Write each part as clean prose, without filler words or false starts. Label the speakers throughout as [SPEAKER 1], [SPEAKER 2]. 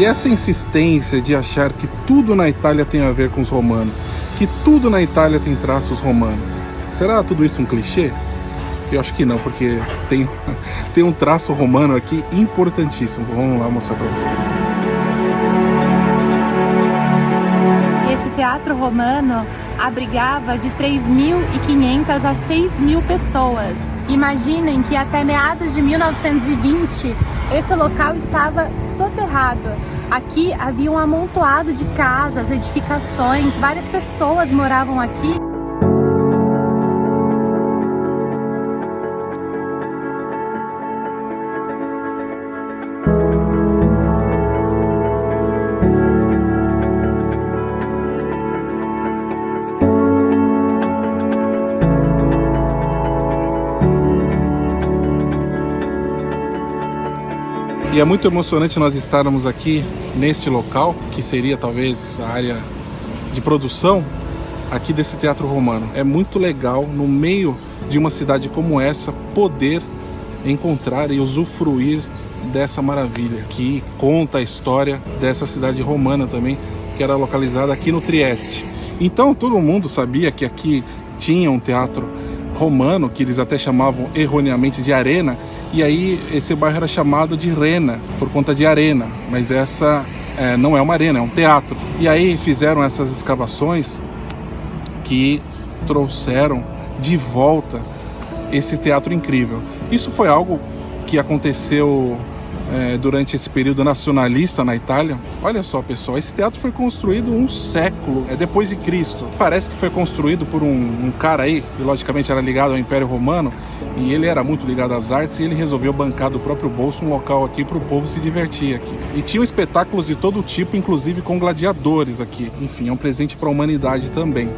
[SPEAKER 1] essa insistência de achar que tudo na Itália tem a ver com os romanos, que tudo na Itália tem traços romanos, será tudo isso um clichê? Eu acho que não, porque tem um traço romano aqui importantíssimo. Vamos lá mostrar para vocês.
[SPEAKER 2] Esse teatro romano abrigava de 3.500 a 6.000 pessoas. Imaginem que até meados de 1920, esse local estava soterrado. Aqui havia um amontoado de casas, edificações, várias pessoas moravam aqui.
[SPEAKER 1] E é muito emocionante nós estarmos aqui neste local, que seria talvez a área de produção aqui desse teatro romano. É muito legal, no meio de uma cidade como essa, poder encontrar e usufruir dessa maravilha, que conta a história dessa cidade romana também, que era localizada aqui no Trieste. Então todo mundo sabia que aqui tinha um teatro romano, que eles até chamavam erroneamente de Arena, e aí esse bairro era chamado de Rena, por conta de arena, mas essa não é uma arena, é um teatro. E aí fizeram essas escavações que trouxeram de volta esse teatro incrível. Isso foi algo que aconteceu durante esse período nacionalista na Itália. Olha só, pessoal, esse teatro foi construído um século depois de Cristo. Parece que foi construído por um cara aí, que logicamente era ligado ao Império Romano, e ele era muito ligado às artes, e ele resolveu bancar do próprio bolso um local aqui para o povo se divertir aqui. E tinham espetáculos de todo tipo, inclusive com gladiadores aqui. Enfim, é um presente para a humanidade também.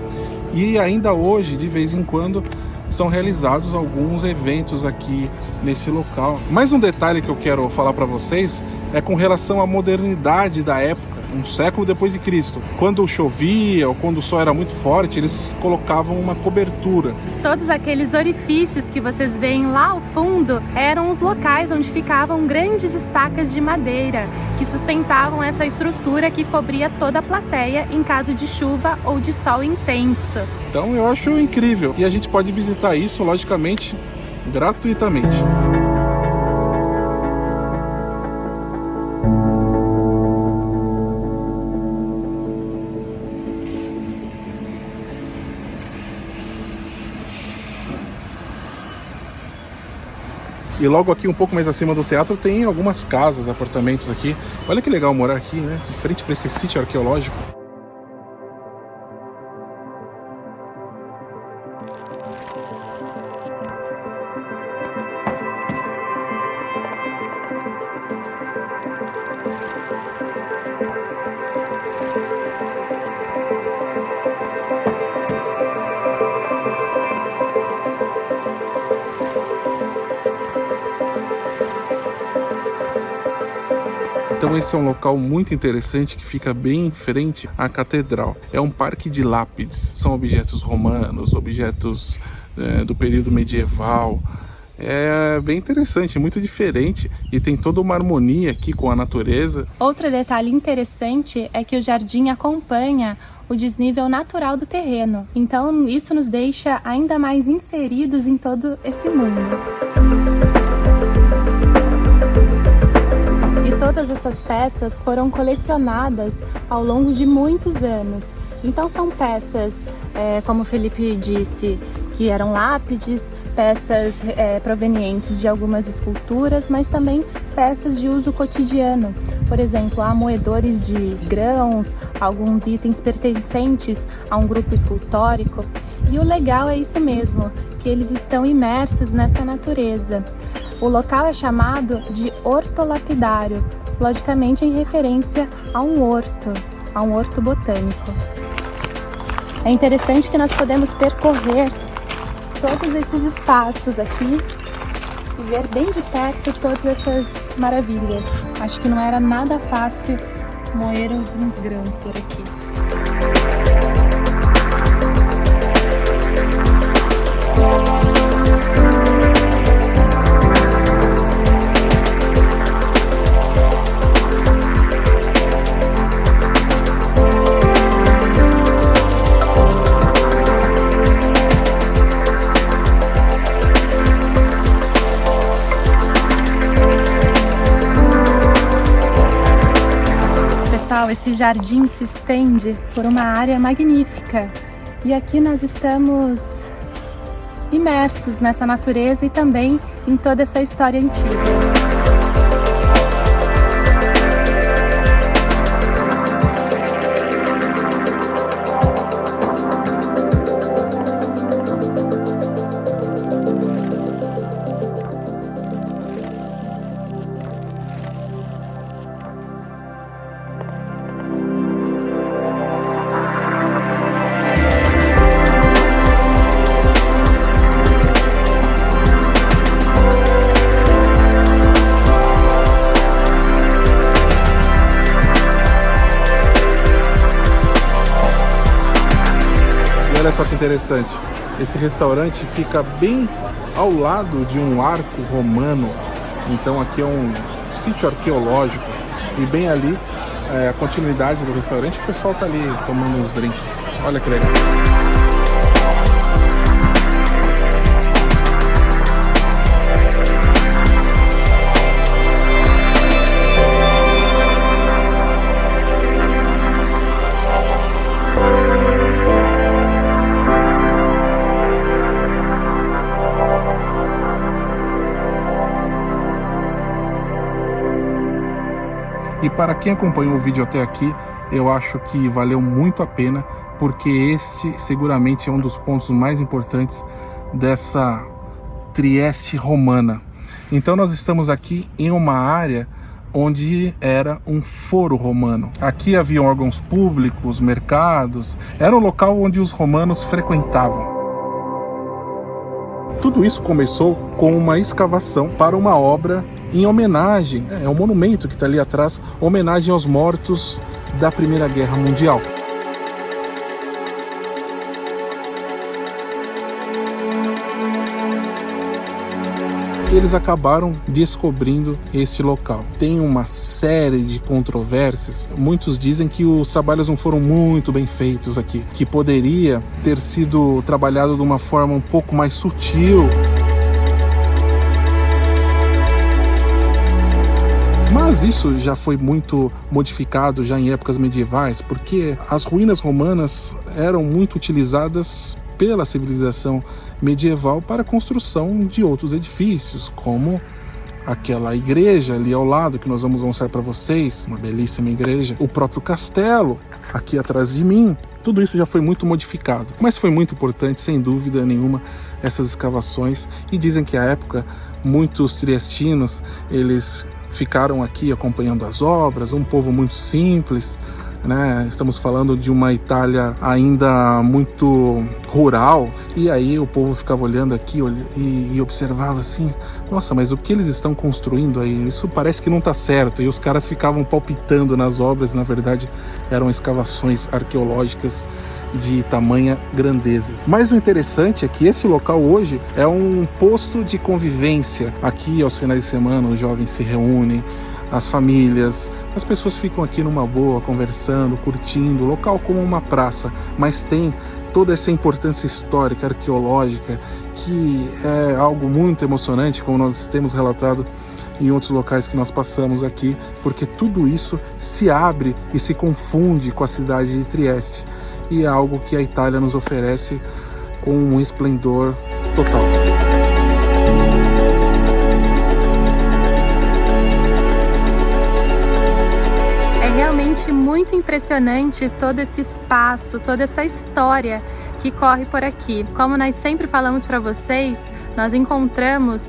[SPEAKER 1] E ainda hoje, de vez em quando, são realizados alguns eventos aqui nesse local. Mais um detalhe que eu quero falar para vocês é com relação à modernidade da época, um século depois de Cristo. Quando chovia ou quando o sol era muito forte, eles colocavam uma cobertura.
[SPEAKER 2] Todos aqueles orifícios que vocês veem lá ao fundo eram os locais onde ficavam grandes estacas de madeira que sustentavam essa estrutura que cobria toda a plateia em caso de chuva ou de sol intenso.
[SPEAKER 1] Então eu acho incrível, e a gente pode visitar isso, logicamente, gratuitamente. E logo aqui, um pouco mais acima do teatro, tem algumas casas, apartamentos aqui. Olha que legal morar aqui, né? De frente para esse sítio arqueológico. Então esse é um local muito interessante que fica bem em frente à catedral. É um parque de lápides, são objetos romanos, objetos do período medieval. É bem interessante, muito diferente, e tem toda uma harmonia aqui com a natureza.
[SPEAKER 2] Outro detalhe interessante é que o jardim acompanha o desnível natural do terreno. Então isso nos deixa ainda mais inseridos em todo esse mundo. Todas essas peças foram colecionadas ao longo de muitos anos. Então são peças, como o Felipe disse, que eram lápides, peças provenientes de algumas esculturas, mas também peças de uso cotidiano. Por exemplo, há moedores de grãos, alguns itens pertencentes a um grupo escultórico. E o legal é isso mesmo, que eles estão imersos nessa natureza. O local é chamado de hortolapidário, logicamente em referência a um horto botânico. É interessante que nós podemos percorrer todos esses espaços aqui e ver bem de perto todas essas maravilhas. Acho que não era nada fácil moer uns grãos por aqui. pessoal, esse jardim se estende por uma área magnífica. E aqui nós estamos imersos nessa natureza e também em toda essa história antiga.
[SPEAKER 1] Olha só que interessante, esse restaurante fica bem ao lado de um arco romano, então aqui é um sítio arqueológico e bem ali a continuidade do restaurante, o pessoal tá ali tomando uns drinks, olha que legal. E para quem acompanhou o vídeo até aqui, eu acho que valeu muito a pena, porque este seguramente é um dos pontos mais importantes dessa Trieste romana. Então nós estamos aqui em uma área onde era um foro romano. Aqui haviam órgãos públicos, mercados, era um local onde os romanos frequentavam. Tudo isso começou com uma escavação para uma obra em homenagem, é um monumento que está ali atrás, homenagem aos mortos da Primeira Guerra Mundial. Eles acabaram descobrindo esse local. Tem uma série de controvérsias. Muitos dizem que os trabalhos não foram muito bem feitos aqui, que poderia ter sido trabalhado de uma forma um pouco mais sutil. Mas isso já foi muito modificado já em épocas medievais, porque as ruínas romanas eram muito utilizadas pela civilização medieval para a construção de outros edifícios, como aquela igreja ali ao lado que nós vamos mostrar para vocês, uma belíssima igreja, o próprio castelo aqui atrás de mim. Tudo isso já foi muito modificado, mas foi muito importante, sem dúvida nenhuma, essas escavações. E dizem que à época muitos triestinos, eles ficaram aqui acompanhando as obras, um povo muito simples, né? Estamos falando de uma Itália ainda muito rural, e aí o povo ficava olhando aqui e observava assim, nossa, mas o que eles estão construindo aí? Isso parece que não está certo, e os caras ficavam palpitando nas obras, na verdade eram escavações arqueológicas de tamanha grandeza. Mas o interessante é que esse local hoje é um posto de convivência. Aqui aos finais de semana os jovens se reúnem, as famílias, as pessoas ficam aqui numa boa, conversando, curtindo, o local como uma praça, mas tem toda essa importância histórica, arqueológica, que é algo muito emocionante, como nós temos relatado em outros locais que nós passamos aqui, porque tudo isso se abre e se confunde com a cidade de Trieste, e é algo que a Itália nos oferece com um esplendor total.
[SPEAKER 2] É realmente muito impressionante todo esse espaço, toda essa história que corre por aqui. Como nós sempre falamos para vocês, nós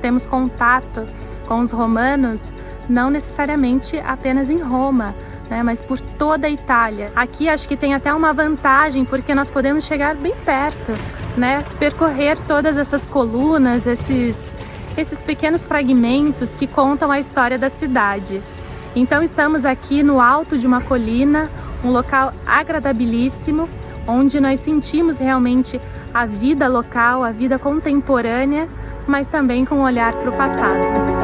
[SPEAKER 2] temos contato com os romanos, não necessariamente apenas em Roma, né, mas por toda a Itália. Aqui acho que tem até uma vantagem, porque nós podemos chegar bem perto, né, percorrer todas essas colunas, esses pequenos fragmentos que contam a história da cidade. Então estamos aqui no alto de uma colina, um local agradabilíssimo, onde nós sentimos realmente a vida local, a vida contemporânea, mas também com um olhar para o passado.